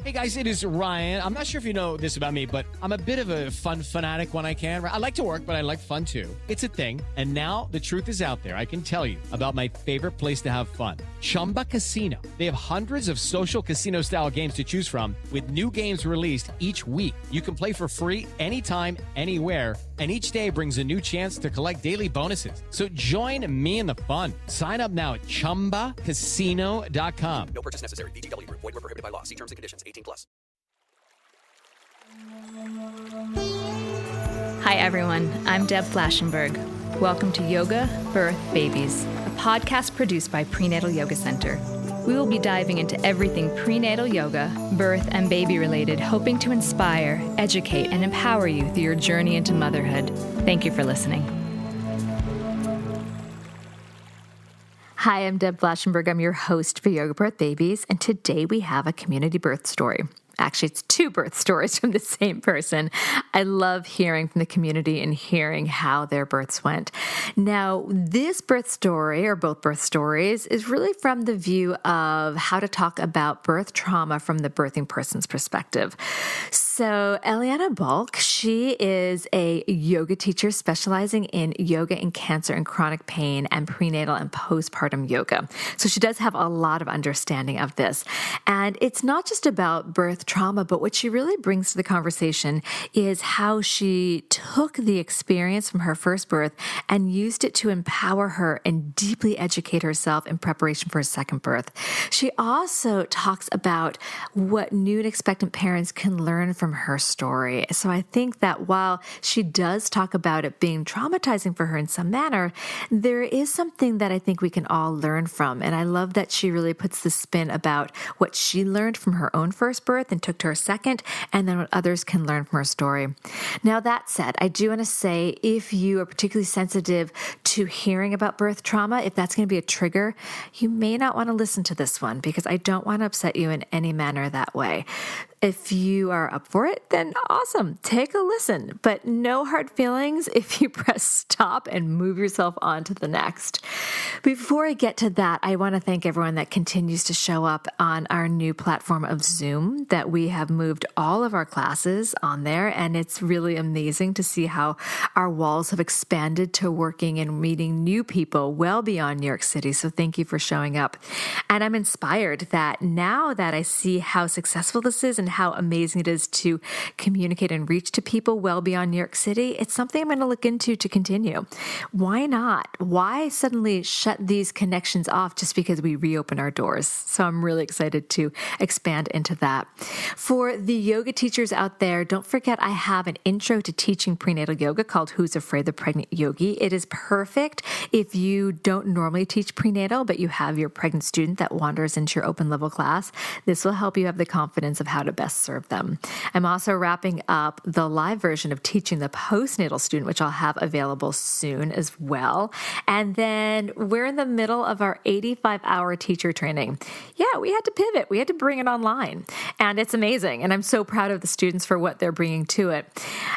Hey guys, it is Ryan. I'm not sure if you know this about me, but I'm a bit of a fun fanatic when I can. I like to work, but I like fun too. It's a thing. And now the truth is out there. I can tell you about my favorite place to have fun. Chumba Casino. They have hundreds of social casino style games to choose from with new games released each week. You can play for free anytime, anywhere. And each day brings a new chance to collect daily bonuses. So join me in the fun. Sign up now at ChumbaCasino.com. No purchase necessary. VGW Group. Void where prohibited by law. See terms and conditions. 18+. Hi everyone, I'm Deb Flashenberg. Welcome to Yoga, Birth, Babies, a podcast produced by Prenatal Yoga Center. We will be diving into everything prenatal yoga, birth, and baby related, hoping to inspire, educate, and empower you through your journey into motherhood. Thank you for listening. Hi, I'm Deb Flashenberg. I'm your host for Yoga Birth Babies, and today we have a community birth story. Actually, it's two birth stories from the same person. I love hearing from the community and hearing how their births went. Now, this birth story, or both birth stories, is really from the view of how to talk about birth trauma from the birthing person's perspective. So, Eliana Balk, she is a yoga teacher specializing in yoga and cancer and chronic pain and prenatal and postpartum yoga. So she does have a lot of understanding of this. And it's not just about birth trauma, but what she really brings to the conversation is how she took the experience from her first birth and used it to empower her and deeply educate herself in preparation for a second birth. She also talks about what new and expectant parents can learn from her story. So I think that while she does talk about it being traumatizing for her in some manner, there is something that I think we can all learn from. And I love that she really puts the spin about what she learned from her own first birth and took to her second, and then what others can learn from her story. Now, that said, I do want to say if you are particularly sensitive to hearing about birth trauma, if that's going to be a trigger, you may not want to listen to this one because I don't want to upset you in any manner that way. If you are up for it, then awesome. Take a listen, but no hard feelings if you press stop and move yourself on to the next. Before I get to that, I want to thank everyone that continues to show up on our new platform of Zoom, that we have moved all of our classes on there, and it's really amazing to see how our walls have expanded to working and meeting new people well beyond New York City. So thank you for showing up. And I'm inspired that now that I see how successful this is and how amazing it is to communicate and reach to people well beyond New York City, it's something I'm going to look into to continue. Why not? Why suddenly shut these connections off just because we reopen our doors? So I'm really excited to expand into that. For the yoga teachers out there, don't forget I have an intro to teaching prenatal yoga called Who's Afraid the Pregnant Yogi. It is perfect if you don't normally teach prenatal, but you have your pregnant student that wanders into your open level class. This will help you have the confidence of how to best serve them. I'm also wrapping up the live version of teaching the postnatal student, which I'll have available soon as well. And then we're in the middle of our 85-hour teacher training. Yeah, we had to pivot. We had to bring it online. And it's amazing. And I'm so proud of the students for what they're bringing to it.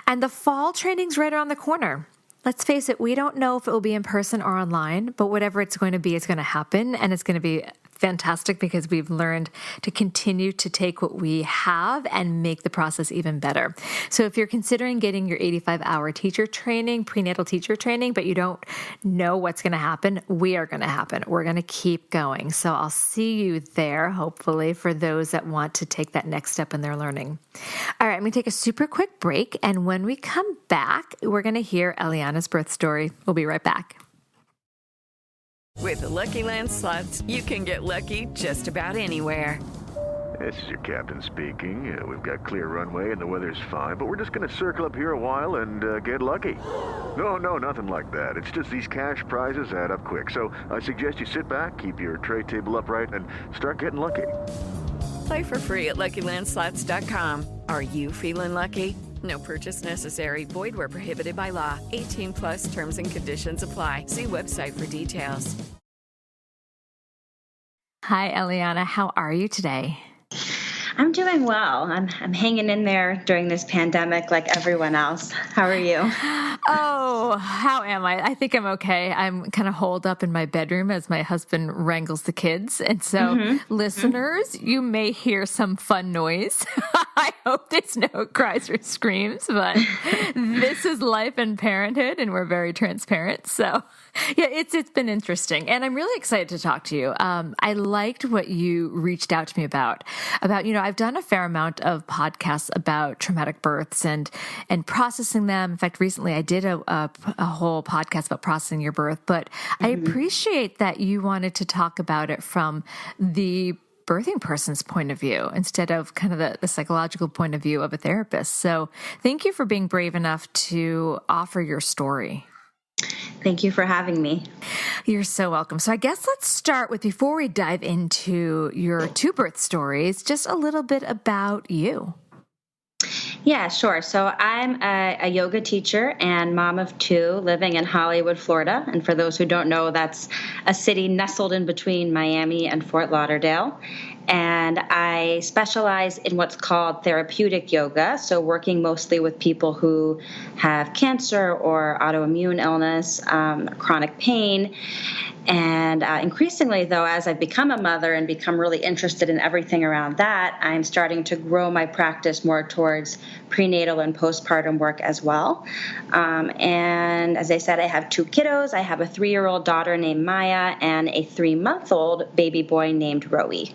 And the fall training's right around the corner. Let's face it, we don't know if it will be in person or online, but whatever it's going to be, it's going to happen. And it's going to be fantastic because we've learned to continue to take what we have and make the process even better. So if you're considering getting your 85-hour teacher training, prenatal teacher training, but you don't know what's going to happen, we are going to happen. We're going to keep going. So I'll see you there, hopefully, for those that want to take that next step in their learning. All right, I'm going to take a super quick break. And when we come back, we're going to hear Eliana's birth story. We'll be right back. With the Lucky Land Slots, you can get lucky just about anywhere. This is your captain speaking. We've got clear runway and the weather's fine, but we're just going to circle up here a while and get lucky. No, nothing like that. It's just these cash prizes add up quick. So I suggest you sit back, keep your tray table upright, and start getting lucky. Play for free at LuckyLandSlots.com. Are you feeling lucky? No purchase necessary. Void where prohibited by law. 18+ terms and conditions apply. See website for details. Hi, Eliana. How are you today? I'm doing well. I'm hanging in there during this pandemic like everyone else. How are you? Oh, how am I? I think I'm okay. I'm kind of holed up in my bedroom as my husband wrangles the kids. And so, listeners, you may hear some fun noise. I hope there's no cries or screams, but this is life and parenthood, and we're very transparent. So, yeah, it's been interesting, and I'm really excited to talk to you. I liked what you reached out to me about I've done a fair amount of podcasts about traumatic births and processing them. In fact, recently I did a whole podcast about processing your birth, but I appreciate that you wanted to talk about it from the birthing person's point of view instead of kind of the psychological point of view of a therapist. So thank you for being brave enough to offer your story. Thank you for having me. You're so welcome. So I guess let's start with, before we dive into your two birth stories, just a little bit about you. Yeah, sure. So I'm a yoga teacher and mom of two living in Hollywood, Florida. And for those who don't know, that's a city nestled in between Miami and Fort Lauderdale. And I specialize in what's called therapeutic yoga, so working mostly with people who have cancer or autoimmune illness, chronic pain. And increasingly, though, as I've become a mother and become really interested in everything around that, I'm starting to grow my practice more towards prenatal and postpartum work as well. And as I said, I have two kiddos. I have a 3-year-old daughter named Maya and a 3-month-old baby boy named Rowie.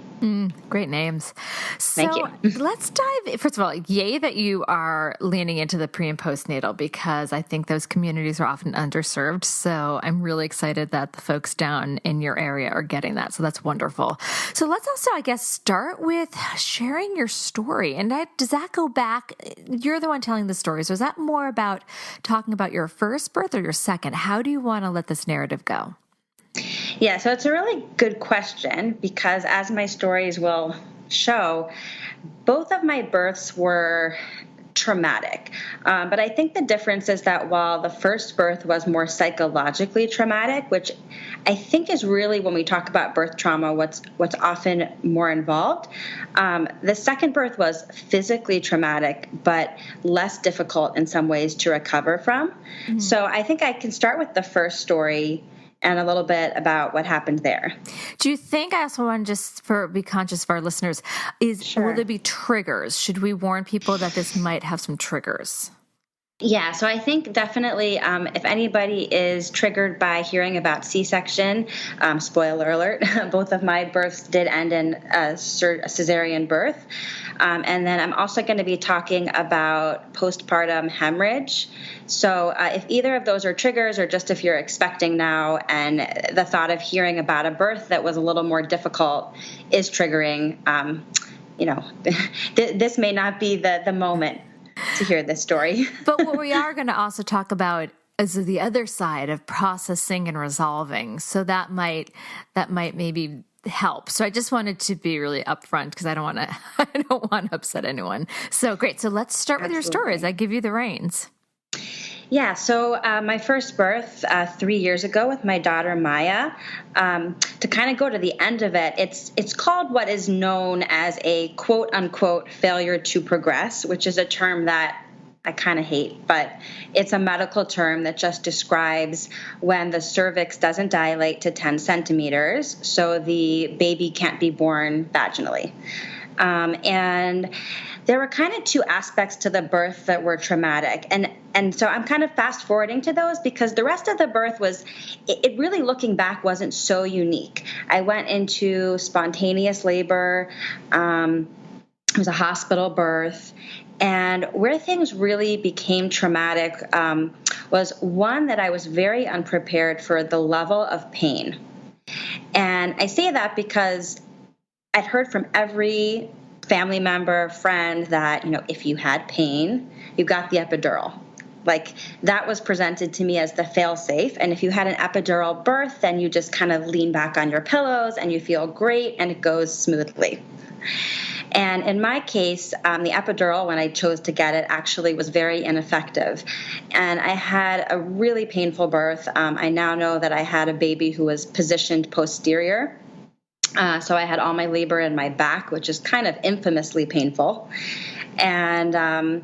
Great names. Thank you. Let's dive, first of all, yay that you are leaning into the pre and postnatal, because I think those communities are often underserved. So I'm really excited that the folks down in your area are getting that. So that's wonderful. So let's also, I guess, start with sharing your story. And does that go back? You're the one telling the story. So is that more about talking about your first birth or your second? How do you want to let this narrative go? Yeah, so it's a really good question, because as my stories will show, both of my births were traumatic. But I think the difference is that while the first birth was more psychologically traumatic, which I think is really, when we talk about birth trauma, what's often more involved, the second birth was physically traumatic, but less difficult in some ways to recover from. Mm-hmm. So I think I can start with the first story and a little bit about what happened there. Do you think, I also want to just be conscious of our listeners, will there be triggers? Should we warn people that this might have some triggers? Yeah, so I think definitely if anybody is triggered by hearing about C-section, spoiler alert, both of my births did end in a cesarean birth. And then I'm also going to be talking about postpartum hemorrhage. So if either of those are triggers, or just if you're expecting now and the thought of hearing about a birth that was a little more difficult is triggering, this may not be the moment to hear this story. But what we are going to also talk about is the other side of processing and resolving. So that might maybe help. So I just wanted to be really upfront, because I don't want to upset anyone. So great. So let's start with your stories. I give you the reins. Yeah, so my first birth 3 years ago with my daughter Maya, to kind of go to the end of it, it's called what is known as a quote-unquote failure to progress, which is a term that I kind of hate, but it's a medical term that just describes when the cervix doesn't dilate to 10 centimeters, so the baby can't be born vaginally. And there were kind of two aspects to the birth that were traumatic. And so I'm kind of fast forwarding to those, because the rest of the birth it really, looking back, wasn't so unique. I went into spontaneous labor. It was a hospital birth. And where things really became traumatic was one that I was very unprepared for the level of pain. And I say that because I'd heard from every family member, friend, that, if you had pain, you got the epidural. Like, that was presented to me as the fail-safe. And if you had an epidural birth, then you just kind of lean back on your pillows and you feel great and it goes smoothly. And in my case, the epidural, when I chose to get it, actually was very ineffective. And I had a really painful birth. I now know that I had a baby who was positioned posterior. So I had all my labor in my back, which is kind of infamously painful. And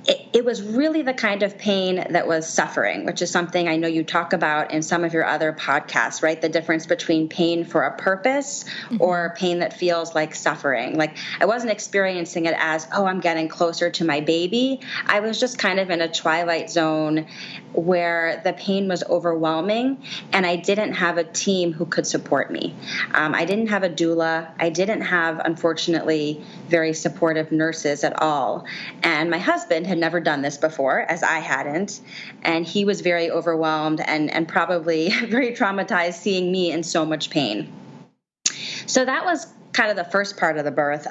it was really the kind of pain that was suffering, which is something I know you talk about in some of your other podcasts, right? The difference between pain for a purpose or pain that feels like suffering. Like I wasn't experiencing it as, oh, I'm getting closer to my baby. I was just kind of in a twilight zone where the pain was overwhelming and I didn't have a team who could support me. I didn't have a doula. I didn't have, unfortunately, very supportive nurses at all. And my husband had never done this before, as I hadn't. And he was very overwhelmed and probably very traumatized seeing me in so much pain. So that was kind of the first part of the birth.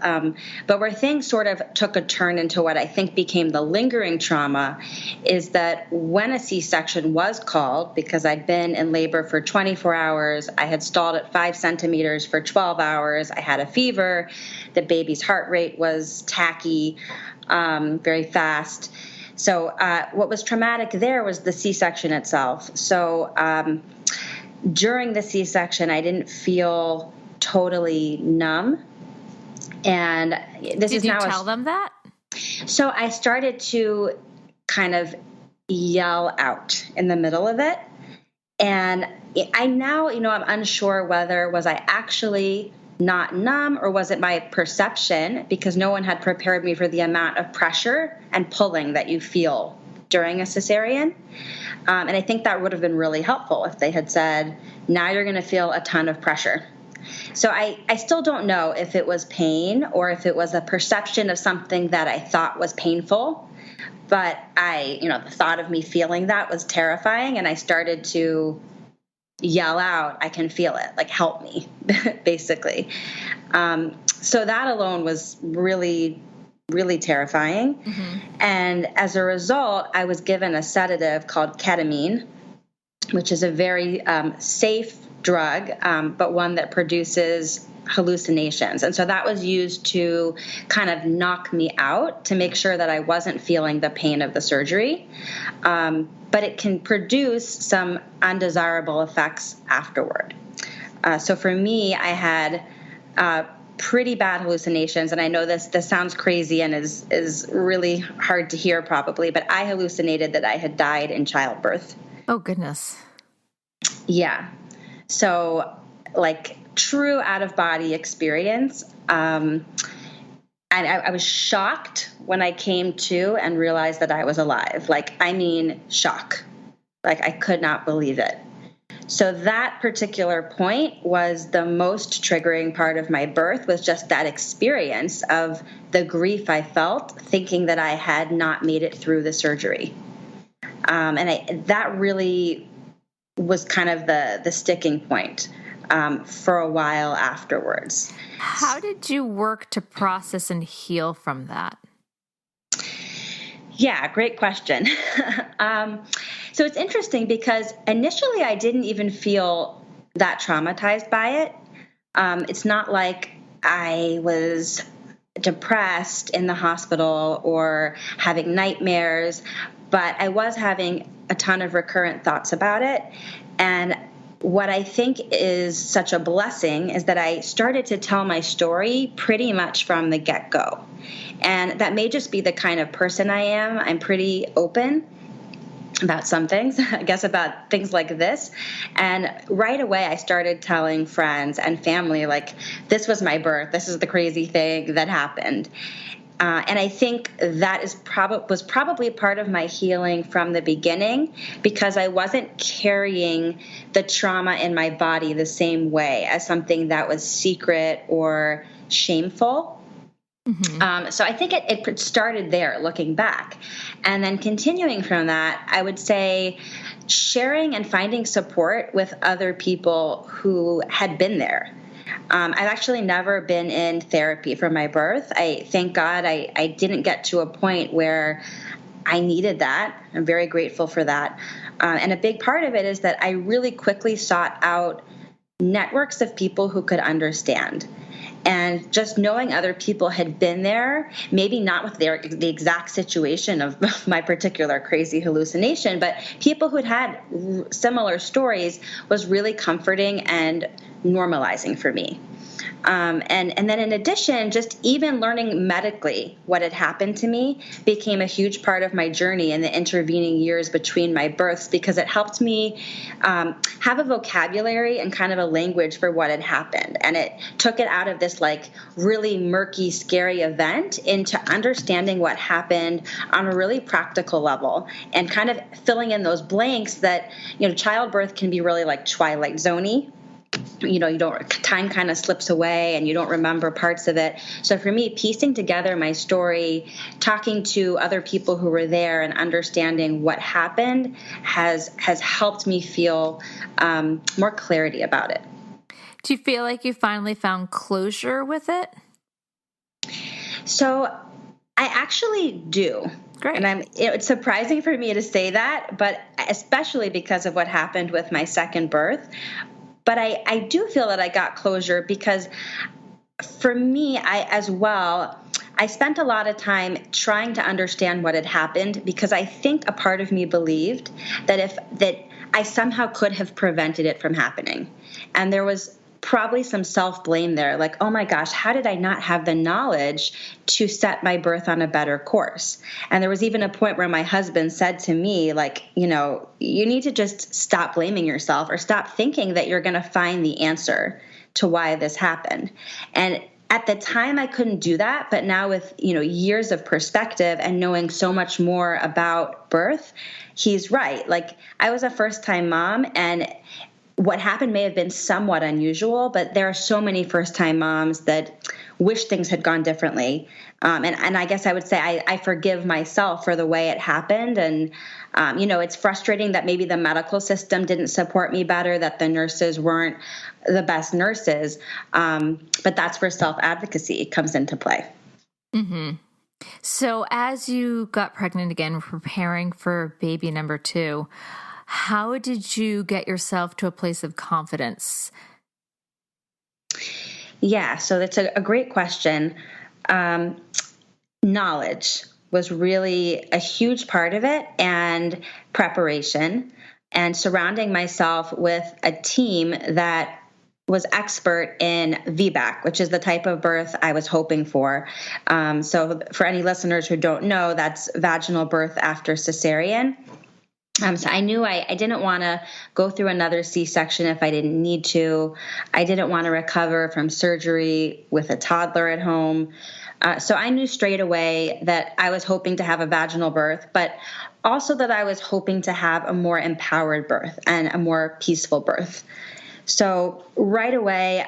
But where things sort of took a turn into what I think became the lingering trauma is that when a C-section was called, because I'd been in labor for 24 hours, I had stalled at 5 centimeters for 12 hours, I had a fever, the baby's heart rate was tacky, very fast. So what was traumatic there was the C-section itself. So during the C-section, I didn't feel totally numb. And this Did is you now tell them that? So I started to kind of yell out in the middle of it. And I now, I'm unsure whether was I actually not numb or was it my perception, because no one had prepared me for the amount of pressure and pulling that you feel during a cesarean. And I think that would have been really helpful if they had said, now you're going to feel a ton of pressure. So I still don't know if it was pain or if it was a perception of something that I thought was painful. But the thought of me feeling that was terrifying. And I started to yell out, I can feel it, like, help me, basically. So that alone was really, really terrifying. And as a result, I was given a sedative called ketamine, which is a very safe drug, but one that produces hallucinations. And so that was used to kind of knock me out to make sure that I wasn't feeling the pain of the surgery. But it can produce some undesirable effects afterward. So for me, I had pretty bad hallucinations. And I know this sounds crazy and is really hard to hear probably, but I hallucinated that I had died in childbirth. Oh, goodness. Yeah. So like true out-of-body experience. And I was shocked when I came to and realized that I was alive. Like, I mean, shock. Like, I could not believe it. So that particular point was the most triggering part of my birth, was just that experience of the grief I felt thinking that I had not made it through the surgery. And that really was kind of the sticking point for a while afterwards. How did you work to process and heal from that? Yeah, great question. So it's interesting because initially I didn't even feel that traumatized by it. It's not like I was depressed in the hospital or having nightmares, but I was having a ton of recurrent thoughts about it. And what I think is such a blessing is that I started to tell my story pretty much from the get-go. And that may just be the kind of person I am. I'm pretty open about some things, I guess about things like this. And right away, I started telling friends and family, like, this was my birth. This is the crazy thing that happened. And I think that was probably part of my healing from the beginning, because I wasn't carrying the trauma in my body the same way as something that was secret or shameful. Mm-hmm. So I think it started there, looking back. And then continuing from that, I would say sharing and finding support with other people who had been there. I've actually never been in therapy for my birth. Thank God I didn't get to a point where I needed that. I'm very grateful for that. And a big part of it is that I really quickly sought out networks of people who could understand. And just knowing other people had been there, maybe not with the exact situation of my particular crazy hallucination, but people who'd had similar stories was really comforting and normalizing for me. And then in addition, just even learning medically what had happened to me became a huge part of my journey in the intervening years between my births, because it helped me have a vocabulary and kind of a language for what had happened. And it took it out of this like really murky, scary event into understanding what happened on a really practical level and kind of filling in those blanks that, childbirth can be really like Twilight Zone-y. Time kind of slips away and you don't remember parts of it. So for me, piecing together my story, talking to other people who were there and understanding what happened has helped me feel more clarity about it. Do you feel like you finally found closure with it? So I actually do. Great. And it's surprising for me to say that, but especially because of what happened with my second birth. But I do feel that I got closure because for me, I spent a lot of time trying to understand what had happened, because I think a part of me believed that I somehow could have prevented it from happening. And there was probably some self-blame there, like, oh my gosh, how did I not have the knowledge to set my birth on a better course? And there was even a point where my husband said to me, like, you need to just stop blaming yourself or stop thinking that you're going to find the answer to why this happened. And at the time, I couldn't do that. But now with, years of perspective and knowing so much more about birth, he's right. Like, I was a first-time mom, and what happened may have been somewhat unusual, but there are so many first-time moms that wish things had gone differently. And I guess I would say I forgive myself for the way it happened. And, it's frustrating that maybe the medical system didn't support me better, that the nurses weren't the best nurses. But that's where self-advocacy comes into play. Mm-hmm. So as you got pregnant again, preparing for baby number 2, how did you get yourself to a place of confidence? Yeah, so that's a great question. Knowledge was really a huge part of it, and preparation, and surrounding myself with a team that was expert in VBAC, which is the type of birth I was hoping for. So for any listeners who don't know, that's vaginal birth after cesarean. So I knew I didn't want to go through another C-section if I didn't need to. I didn't want to recover from surgery with a toddler at home. So I knew straight away that I was hoping to have a vaginal birth, but also that I was hoping to have a more empowered birth and a more peaceful birth. So right away,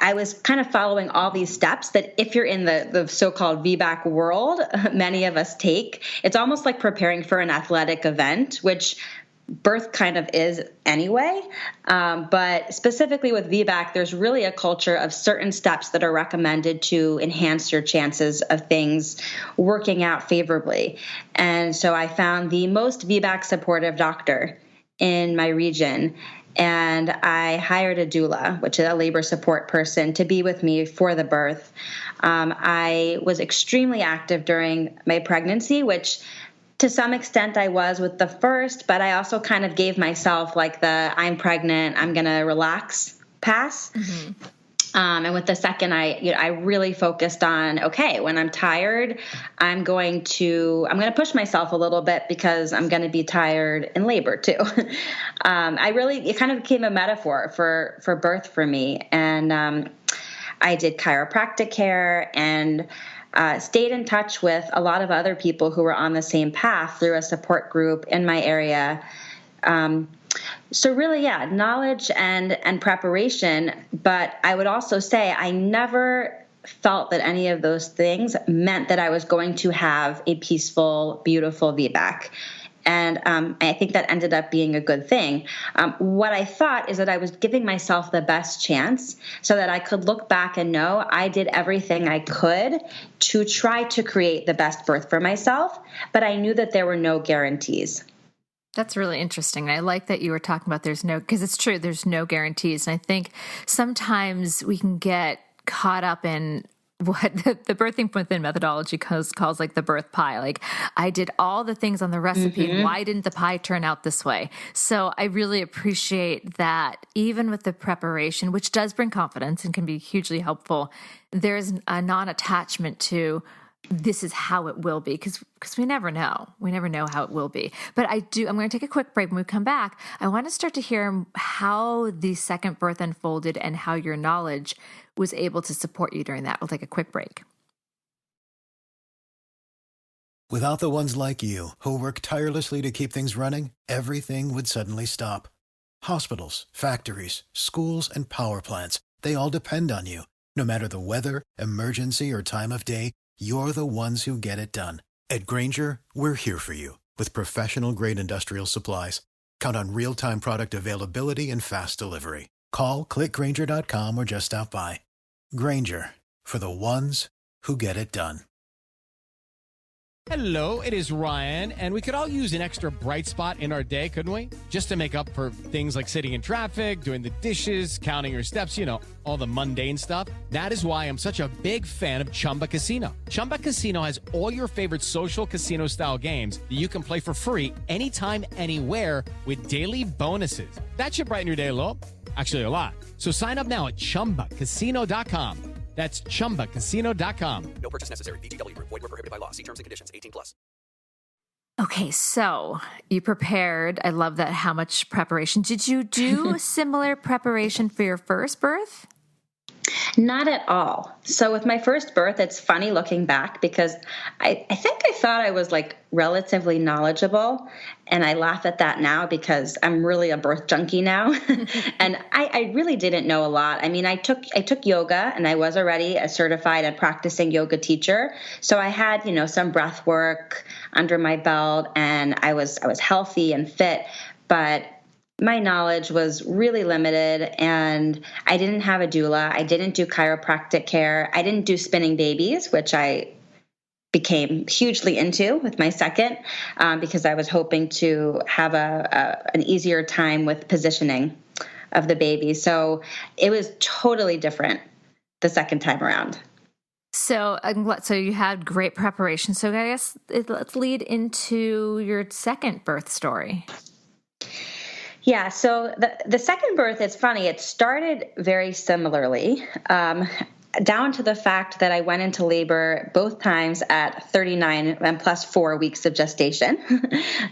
I was kind of following all these steps that if you're in the so-called VBAC world, many of us take. It's almost like preparing for an athletic event, which birth kind of is anyway. But specifically with VBAC, there's really a culture of certain steps that are recommended to enhance your chances of things working out favorably. And so I found the most VBAC supportive doctor in my region, and I hired a doula, which is a labor support person, to be with me for the birth. I was extremely active during my pregnancy, which to some extent I was with the first, but I also kind of gave myself like the I'm pregnant, I'm going to relax pass. Mm-hmm. And with the second, I really focused on, okay, when I'm tired, I'm going to push myself a little bit because I'm going to be tired in labor too. It kind of became a metaphor for birth for me. And I did chiropractic care and stayed in touch with a lot of other people who were on the same path through a support group in my area. So really, yeah, knowledge and preparation. But I would also say I never felt that any of those things meant that I was going to have a peaceful, beautiful VBAC. And I think that ended up being a good thing. What I thought is that I was giving myself the best chance so that I could look back and know I did everything I could to try to create the best birth for myself. But I knew that there were no guarantees. That's really interesting. I like that you were talking about because it's true, there's no guarantees. And I think sometimes we can get caught up in what the birthing within methodology calls like the birth pie. Like, I did all the things on the recipe. Why didn't the pie turn out this way? So I really appreciate that even with the preparation, which does bring confidence and can be hugely helpful, there's a non-attachment to this is how it will be, because we never know. We never know how it will be. But I'm going to take a quick break. When we come back, I want to start to hear how the second birth unfolded and how your knowledge was able to support you during that. We'll take a quick break. Without the ones like you, who work tirelessly to keep things running, everything would suddenly stop. Hospitals, factories, schools, and power plants, they all depend on you. No matter the weather, emergency, or time of day, you're the ones who get it done. At Grainger, we're here for you with professional-grade industrial supplies. Count on real-time product availability and fast delivery. Call, clickgrainger.com, or just stop by. Grainger, for the ones who get it done. Hello, it is Ryan, and we could all use an extra bright spot in our day, couldn't we? Just to make up for things like sitting in traffic, doing the dishes, counting your steps, all the mundane stuff. That is why I'm such a big fan of Chumba Casino. Chumba Casino has all your favorite social casino-style games that you can play for free anytime, anywhere with daily bonuses. That should brighten your day a little. Actually, a lot. So sign up now at ChumbaCasino.com. That's ChumbaCasino.com. No purchase necessary. VGW Group. Void where prohibited by law. See terms and conditions. 18+. Okay, so you prepared. I love that. How much preparation? Did you do similar preparation for your first birth? Not at all. So with my first birth, it's funny looking back because I think I thought I was like relatively knowledgeable, and I laugh at that now because I'm really a birth junkie now. And I really didn't know a lot. I mean, I took yoga, and I was already a certified and practicing yoga teacher. So I had, some breath work under my belt, and I was healthy and fit, but my knowledge was really limited, and I didn't have a doula. I didn't do chiropractic care. I didn't do spinning babies, which I became hugely into with my second, because I was hoping to have an easier time with positioning of the baby. So it was totally different the second time around. So you had great preparation. So I guess let's lead into your second birth story. Yeah, so the second birth, it's funny. It started very similarly, down to the fact that I went into labor both times at 39 and plus 4 weeks of gestation.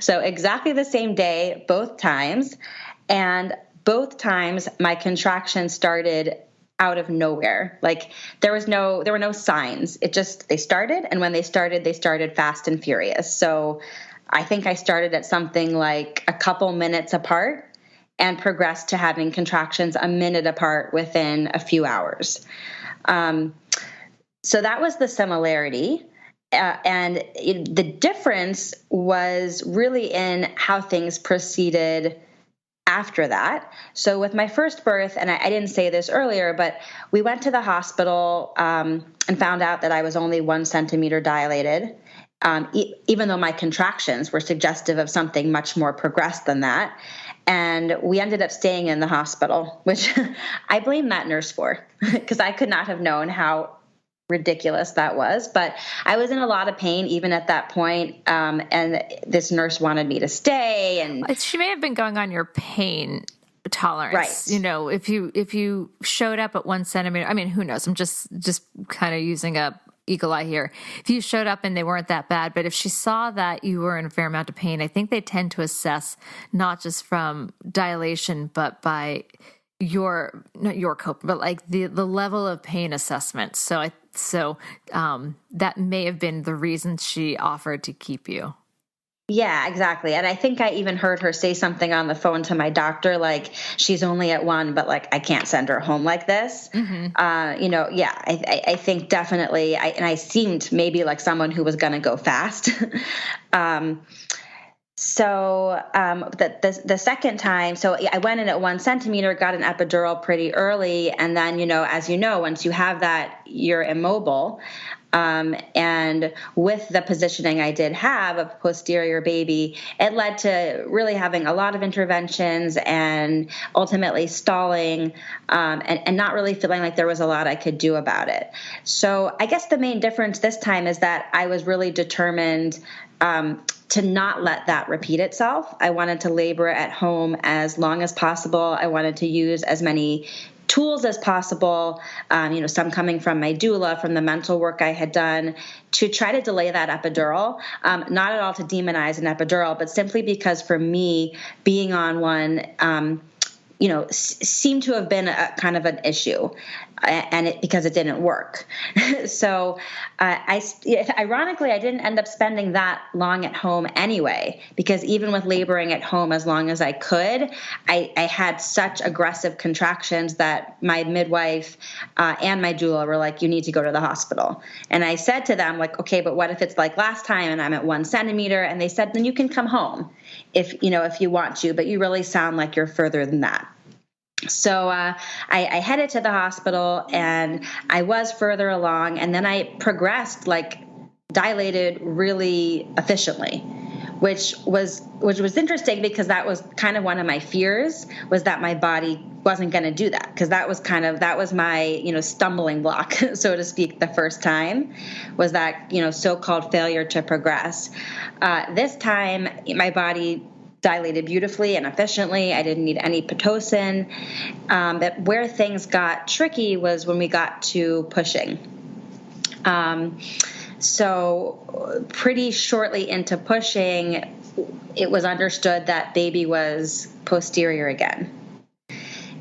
So exactly the same day, both times. And both times my contractions started out of nowhere. Like there were no signs. They started. And when they started fast and furious. So I think I started at something like a couple minutes apart and progressed to having contractions a minute apart within a few hours. So that was the similarity. And the difference was really in how things proceeded after that. So with my first birth, and I didn't say this earlier, but we went to the hospital and found out that I was only 1 centimeter dilated. Even though my contractions were suggestive of something much more progressed than that. And we ended up staying in the hospital, which I blame that nurse for, because I could not have known how ridiculous that was. But I was in a lot of pain even at that point, and this nurse wanted me to stay. And she may have been going on your pain tolerance. Right. If you showed up at 1 centimeter, I mean, who knows? I'm just kind of using a eagle eye here. If you showed up and they weren't that bad, but if she saw that you were in a fair amount of pain, I think they tend to assess not just from dilation, but by not your cope, but like the level of pain assessment. So that may have been the reason she offered to keep you. Yeah, exactly. And I think I even heard her say something on the phone to my doctor, like she's only at 1, but like, I can't send her home like this. Mm-hmm. I think definitely, I seemed maybe like someone who was going to go fast. So the second time, so I went in at 1 centimeter, got an epidural pretty early. And then, as you know, once you have that, you're immobile. And with the positioning I did have of posterior baby, it led to really having a lot of interventions and ultimately stalling, and not really feeling like there was a lot I could do about it. So I guess the main difference this time is that I was really determined to not let that repeat itself. I wanted to labor at home as long as possible. I wanted to use as many tools as possible, some coming from my doula, from the mental work I had done, to try to delay that epidural. Not at all to demonize an epidural, but simply because for me, being on one, seemed to have been a kind of an issue, because it didn't work. So ironically, I didn't end up spending that long at home anyway, because even with laboring at home as long as I could, I had such aggressive contractions that my midwife and my doula were like, you need to go to the hospital. And I said to them, like, okay, but what if it's like last time and I'm at 1 centimeter? And they said, then you can come home if you want to, but you really sound like you're further than that. So I headed to the hospital, and I was further along, and then I progressed, like dilated really efficiently, which was interesting, because that was kind of one of my fears, was that my body wasn't going to do that, because that was my stumbling block, so to speak. The first time was that so-called failure to progress. This time my body dilated beautifully and efficiently. I didn't need any Pitocin. But where things got tricky was when we got to pushing. So pretty shortly into pushing, it was understood that baby was posterior again.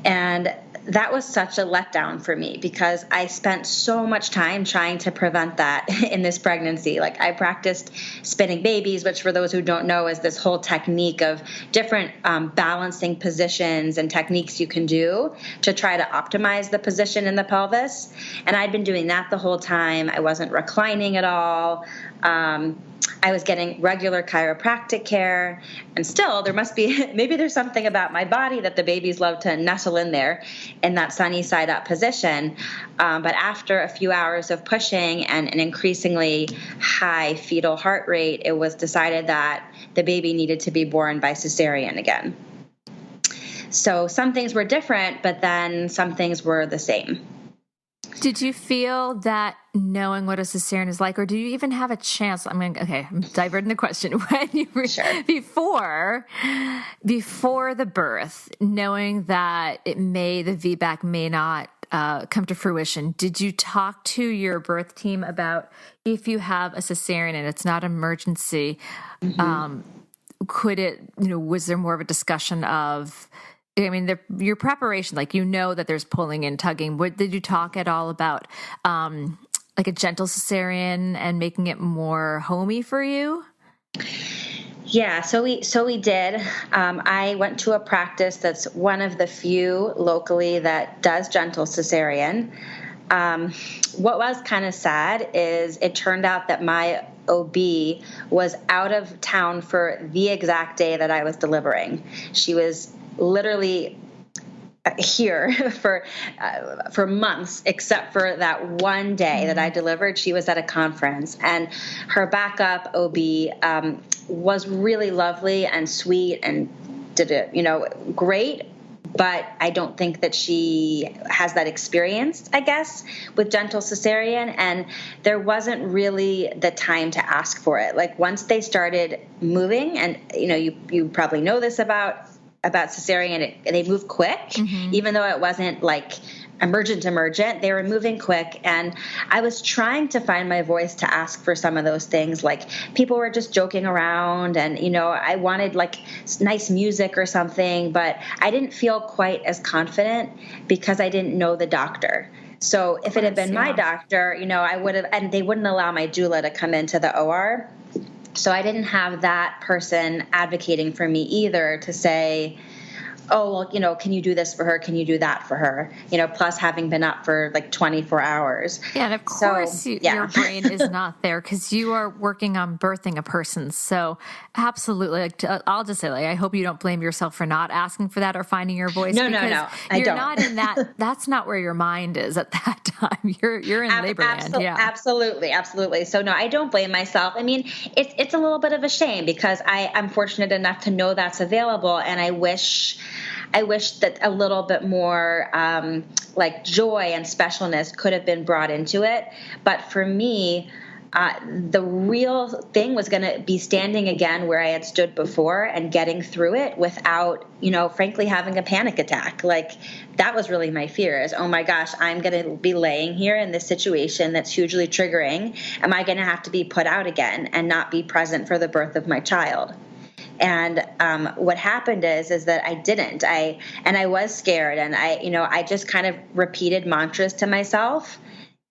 And that was such a letdown for me, because I spent so much time trying to prevent that in this pregnancy. Like, I practiced spinning babies, which, for those who don't know, is this whole technique of different balancing positions and techniques you can do to try to optimize the position in the pelvis. And I'd been doing that the whole time. I wasn't reclining at all. I was getting regular chiropractic care, and still there must be, maybe there's something about my body that the babies love to nestle in there in that sunny side up position. But after a few hours of pushing and an increasingly high fetal heart rate, it was decided that the baby needed to be born by cesarean again. So some things were different, but then some things were the same. Did you feel that knowing what a cesarean is like, or do you even have a chance? I'm diverting the question. When you were before the birth, knowing that the VBAC may not come to fruition, did you talk to your birth team about, if you have a cesarean and it's not an emergency, could it, was there more of a discussion of, your preparation, like, that there's pulling and tugging. Did you talk at all about like a gentle cesarean and making it more homey for you? Yeah, so we did. I went to a practice that's one of the few locally that does gentle cesarean. What was kind of sad is it turned out that my OB was out of town for the exact day that I was delivering. She was literally here for months, except for that one day that I delivered. She was at a conference, and her backup OB was really lovely and sweet and did it, great. But I don't think that she has that experience, I guess, with gentle cesarean. And there wasn't really the time to ask for it. Like, once they started moving, and you probably know this about cesarean, they move quick, even though it wasn't like emergent. They were moving quick. And I was trying to find my voice to ask for some of those things. Like, people were just joking around, and, I wanted like nice music or something, but I didn't feel quite as confident because I didn't know the doctor. So if it had been my doctor, I would have, and they wouldn't allow my doula to come into the OR. So I didn't have that person advocating for me either to say, oh, well, can you do this for her? Can you do that for her? Plus having been up for like 24 hours. Yeah, and of course your brain is not there because you are working on birthing a person. So absolutely, I'll just say, I hope you don't blame yourself for not asking for that or finding your voice. No, I you're don't. not in that. That's not where your mind is at that time. You're in labor land. Yeah, absolutely. So no, I don't blame myself. I mean, it's a little bit of a shame because I'm fortunate enough to know that's available, and I wish that a little bit more like joy and specialness could have been brought into it. But for me, the real thing was going to be standing again where I had stood before and getting through it without, frankly, having a panic attack. Like that was really my fear is, oh my gosh, I'm going to be laying here in this situation that's hugely triggering. Am I going to have to be put out again and not be present for the birth of my child? And what happened is that I didn't. I was scared, and I just kind of repeated mantras to myself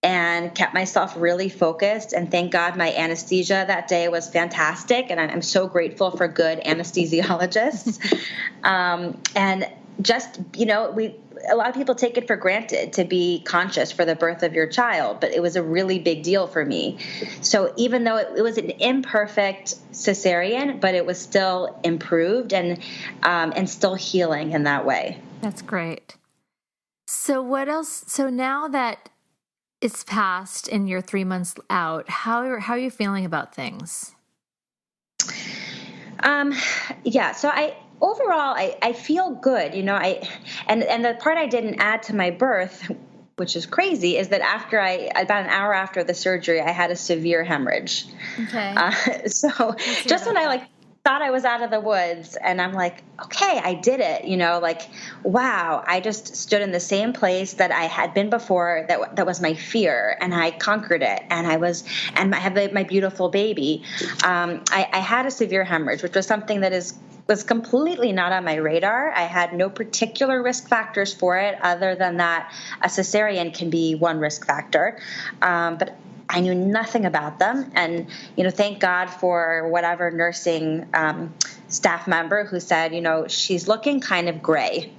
and kept myself really focused. And thank God my anesthesia that day was fantastic, and I'm so grateful for good anesthesiologists. And just a lot of people take it for granted to be conscious for the birth of your child, but it was a really big deal for me. So even though it was an imperfect cesarean, but it was still improved and still healing in that way. That's great. So what else? So now that it's passed and you're 3 months out, how are you feeling about things? Yeah. So overall, I feel good, and the part I didn't add to my birth, which is crazy, is that about an hour after the surgery, I had a severe hemorrhage. Okay. So just when I thought I was out of the woods, and I'm like, okay, I did it, wow, I just stood in the same place that I had been before. That was my fear, and I conquered it, and I have my beautiful baby. I had a severe hemorrhage, which was something that was completely not on my radar. I had no particular risk factors for it other than that a cesarean can be one risk factor. But I knew nothing about them. And, thank God for whatever nursing staff member who said, she's looking kind of gray.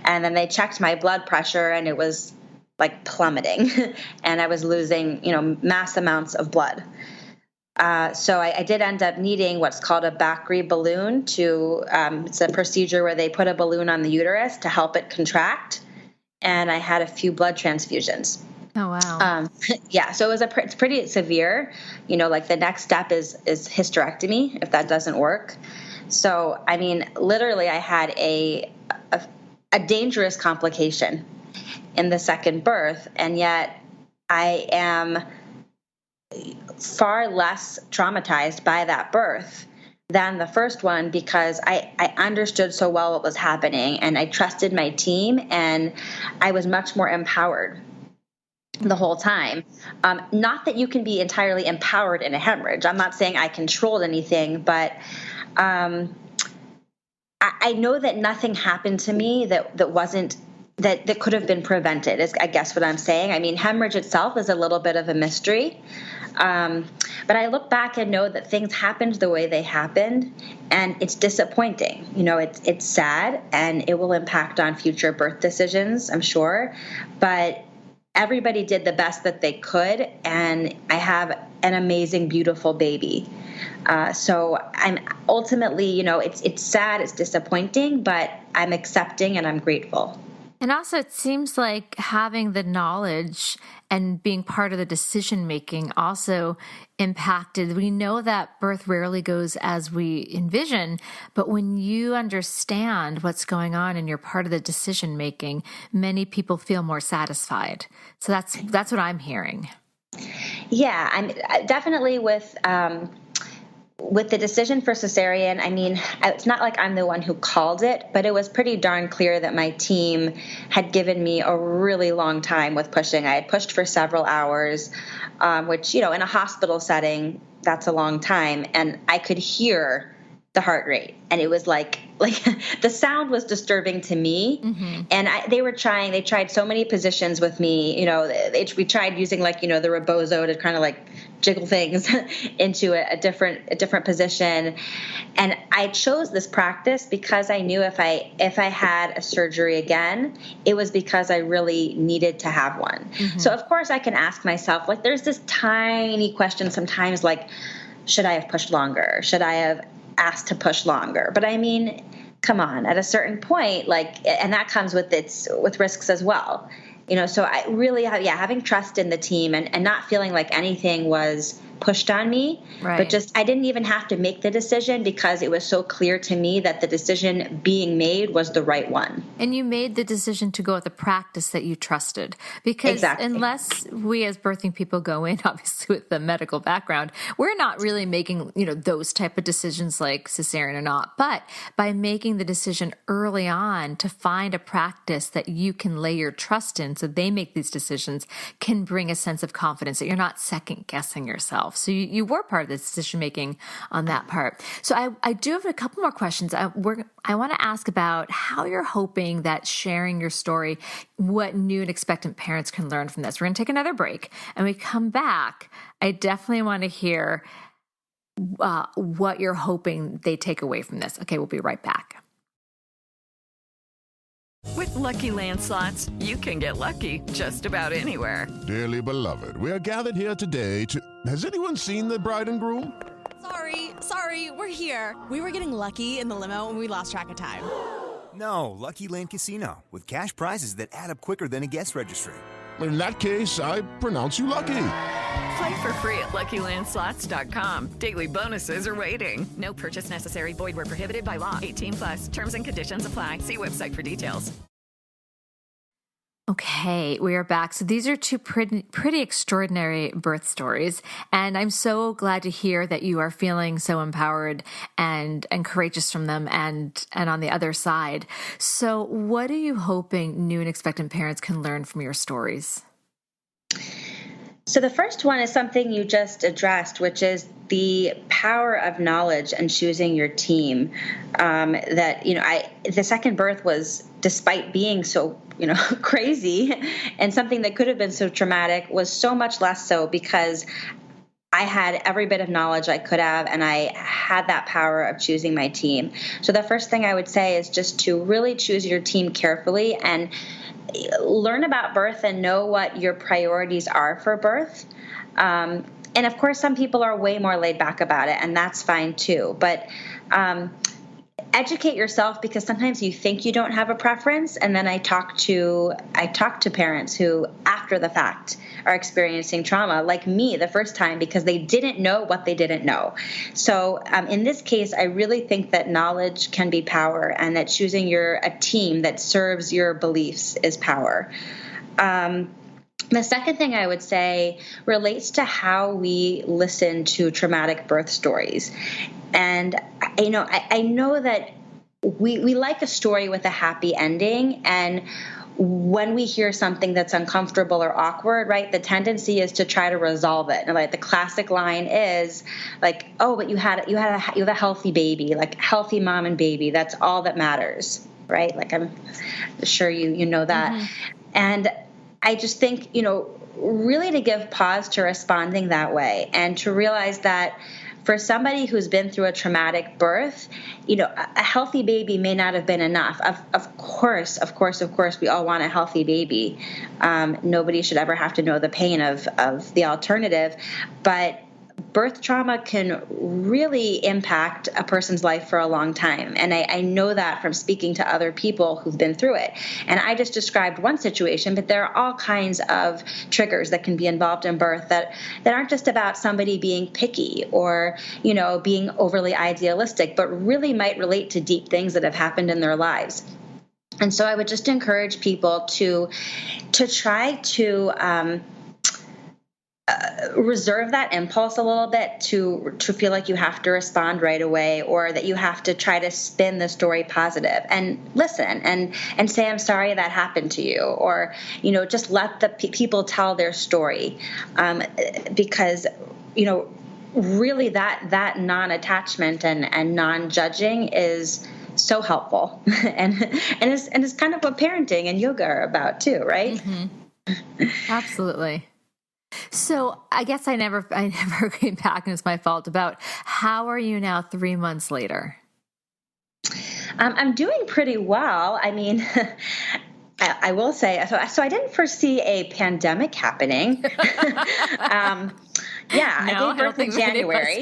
And then they checked my blood pressure, and it was like plummeting. And I was losing, mass amounts of blood. So I did end up needing what's called a Bakri balloon it's a procedure where they put a balloon on the uterus to help it contract. And I had a few blood transfusions. Oh, wow. Yeah. So it's pretty severe, the next step is hysterectomy if that doesn't work. So, I mean, literally I had a dangerous complication in the second birth. And yet I am far less traumatized by that birth than the first one because I understood so well what was happening, and I trusted my team, and I was much more empowered the whole time. Not that you can be entirely empowered in a hemorrhage. I'm not saying I controlled anything, but I know that nothing happened to me that wasn't that could have been prevented, is I guess what I'm saying. I mean, hemorrhage itself is a little bit of a mystery. But I look back and know that things happened the way they happened, and it's disappointing. It's sad, and it will impact on future birth decisions, I'm sure. But everybody did the best that they could, and I have an amazing, beautiful baby. So I'm ultimately, it's sad, it's disappointing, but I'm accepting and I'm grateful. And also, it seems like having the knowledge and being part of the decision-making also impacted. We know that birth rarely goes as we envision, but when you understand what's going on and you're part of the decision-making, many people feel more satisfied. So that's what I'm hearing. Yeah, I'm definitely with the decision for cesarean. I mean, it's not like I'm the one who called it, but it was pretty darn clear that my team had given me a really long time with pushing. I had pushed for several hours, which, in a hospital setting, that's a long time. And I could hear the heart rate, and it was like like the sound was disturbing to me. And they tried so many positions with me. We tried using the rebozo to kind of like jiggle things into a different position. And I chose this practice because I knew if I had a surgery again, it was because I really needed to have one. So of course I can ask myself, like, there's this tiny question sometimes, like, should I have pushed longer? Should I have asked to push longer? But I mean, come on, at a certain point, and that comes with risks as well. So I really having trust in the team and not feeling like anything was pushed on me, but just I didn't even have to make the decision because it was so clear to me that the decision being made was the right one. And you made the decision to go with a practice that you trusted, because unless we as birthing people go in, obviously with the medical background, we're not really making, those type of decisions like cesarean or not. But by making the decision early on to find a practice that you can lay your trust in so they make these decisions can bring a sense of confidence that you're not second guessing yourself. So you were part of the decision making on that part. So I do have a couple more questions. I want to ask about how you're hoping that sharing your story, what new and expectant parents can learn from this. We're going to take another break, and we come back. I definitely want to hear what you're hoping they take away from this. Okay, we'll be right back. With Lucky Land Slots, you can get lucky just about anywhere. Dearly beloved, we are gathered here today to... Has anyone seen the bride and groom? Sorry, we're here. We were getting lucky in the limo and we lost track of time. No, Lucky Land Casino, with cash prizes that add up quicker than a guest registry. In that case, I pronounce you lucky. Play for free at LuckyLandSlots.com. Daily bonuses are waiting. No purchase necessary. Void where prohibited by law. 18+. Terms and conditions apply. See website for details. Okay, we are back. So these are two pretty extraordinary birth stories, and I'm so glad to hear that you are feeling so empowered and courageous from them and on the other side. So what are you hoping new and expectant parents can learn from your stories? So the first one is something you just addressed, which is the power of knowledge and choosing your team. The second birth was, despite being so, crazy and something that could have been so traumatic, was so much less so because I had every bit of knowledge I could have, and I had that power of choosing my team. So the first thing I would say is just to really choose your team carefully and learn about birth and know what your priorities are for birth. And of course, some people are way more laid back about it, and that's fine too. But educate yourself, because sometimes you think you don't have a preference, and then I talk to parents who, after the fact, are experiencing trauma, like me the first time, because they didn't know what they didn't know. So in this case, I really think that knowledge can be power, and that choosing a team that serves your beliefs is power. The second thing I would say relates to how we listen to traumatic birth stories. And, I know that we like a story with a happy ending. And when we hear something that's uncomfortable or awkward, right, the tendency is to try to resolve it. And like the classic line is like, oh, but you had a healthy baby, like healthy mom and baby. That's all that matters, right? Like I'm sure you know that. Mm-hmm. And I just think, really to give pause to responding that way, and to realize that for somebody who's been through a traumatic birth, a healthy baby may not have been enough. Of course, we all want a healthy baby. Nobody should ever have to know the pain of the alternative. But birth trauma can really impact a person's life for a long time. And I know that from speaking to other people who've been through it. And I just described one situation, but there are all kinds of triggers that can be involved in birth that aren't just about somebody being picky or, being overly idealistic, but really might relate to deep things that have happened in their lives. And so I would just encourage people to try to reserve that impulse a little bit to feel like you have to respond right away, or that you have to try to spin the story positive, and listen and say, I'm sorry that happened to you, or just let the people tell their story, because really that non-attachment and non-judging is so helpful. and it's kind of what parenting and yoga are about too, right? Mm-hmm. Absolutely. So I guess I never came back, and it's my fault, about how are you now 3 months later? I'm doing pretty well. I mean, I will say, so I didn't foresee a pandemic happening. Yeah, no, I gave birth in January.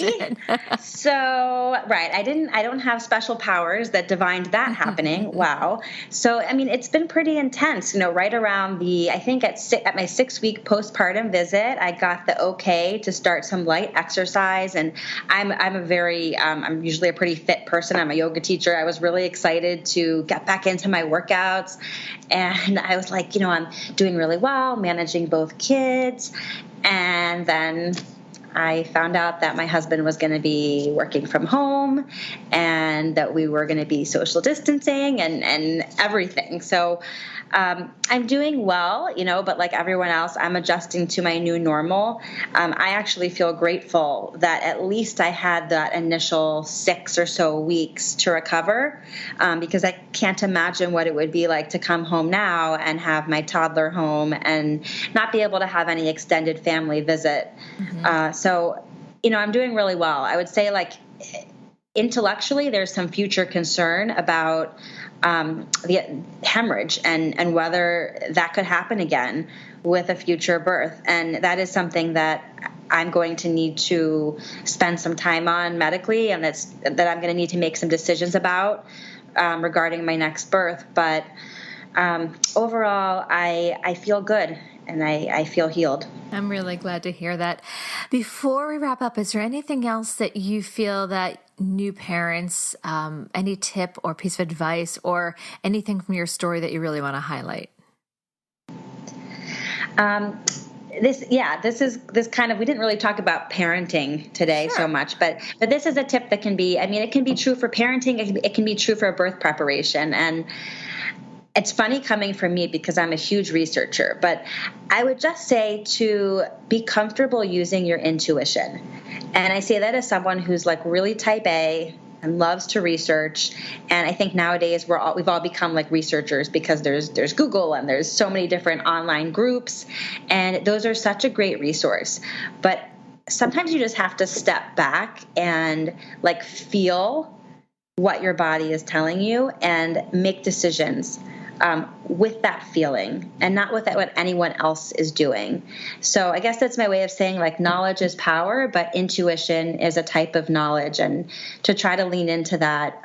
So, right, I don't have special powers that divined that happening. Wow. So, I mean, it's been pretty intense, right around I think at my 6-week postpartum visit, I got the okay to start some light exercise. And I'm usually a pretty fit person. I'm a yoga teacher. I was really excited to get back into my workouts. And I was like, I'm doing really well, managing both kids. And then I found out that my husband was going to be working from home and that we were going to be social distancing and everything. So I'm doing well, but like everyone else, I'm adjusting to my new normal. I actually feel grateful that at least I had that initial 6 or so weeks to recover, because I can't imagine what it would be like to come home now and have my toddler home and not be able to have any extended family visit. Mm-hmm. So, I'm doing really well. I would say, like, intellectually, there's some future concern about the hemorrhage and whether that could happen again with a future birth. And that is something that I'm going to need to spend some time on medically, and that I'm going to need to make some decisions about regarding my next birth. But overall, I feel good. And I feel healed. I'm really glad to hear that. Before we wrap up, is there anything else that you feel that new parents, any tip or piece of advice or anything from your story that you really want to highlight? This kind of, we didn't really talk about parenting today so much, but this is a tip that can be, it can be true for parenting. It can be true for birth preparation. And it's funny coming from me because I'm a huge researcher, but I would just say to be comfortable using your intuition. And I say that as someone who's like really type A and loves to research. And I think nowadays we've all become like researchers because there's Google and there's so many different online groups, and those are such a great resource. But sometimes you just have to step back and like feel what your body is telling you and make decisions with that feeling and not with what anyone else is doing. So I guess that's my way of saying, like, knowledge is power, but intuition is a type of knowledge, and to try to lean into that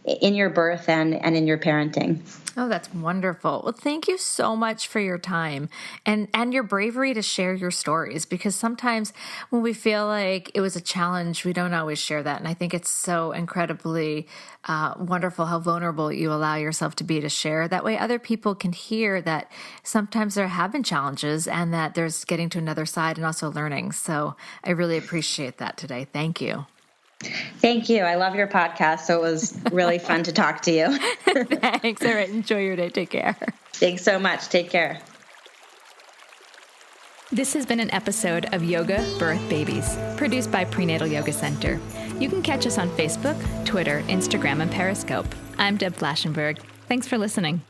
in your birth and in your parenting. Oh, that's wonderful. Well, thank you so much for your time and your bravery to share your stories, because sometimes when we feel like it was a challenge, we don't always share that. And I think it's so incredibly wonderful how vulnerable you allow yourself to be to share. That way other people can hear that sometimes there have been challenges and that there's getting to another side and also learning. So I really appreciate that today. Thank you. Thank you. I love your podcast. So it was really fun to talk to you. Thanks. All right. Enjoy your day. Take care. Thanks so much. Take care. This has been an episode of Yoga Birth Babies, produced by Prenatal Yoga Center. You can catch us on Facebook, Twitter, Instagram, and Periscope. I'm Deb Flaschenberg. Thanks for listening.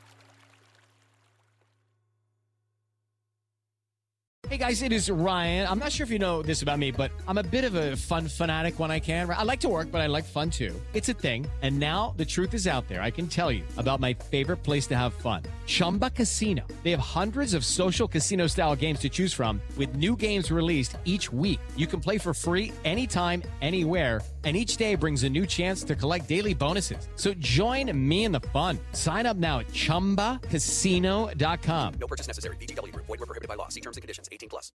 Hey guys, it is Ryan. I'm not sure if you know this about me, but I'm a bit of a fun fanatic when I can. I like to work, but I like fun too. It's a thing. And now the truth is out there. I can tell you about my favorite place to have fun. Chumba Casino. They have hundreds of social casino style games to choose from with new games released each week. You can play for free anytime, anywhere. And each day brings a new chance to collect daily bonuses. So join me in the fun. Sign up now at ChumbaCasino.com. No purchase necessary. VGW Group. Void where prohibited by law. See terms and conditions. 18+.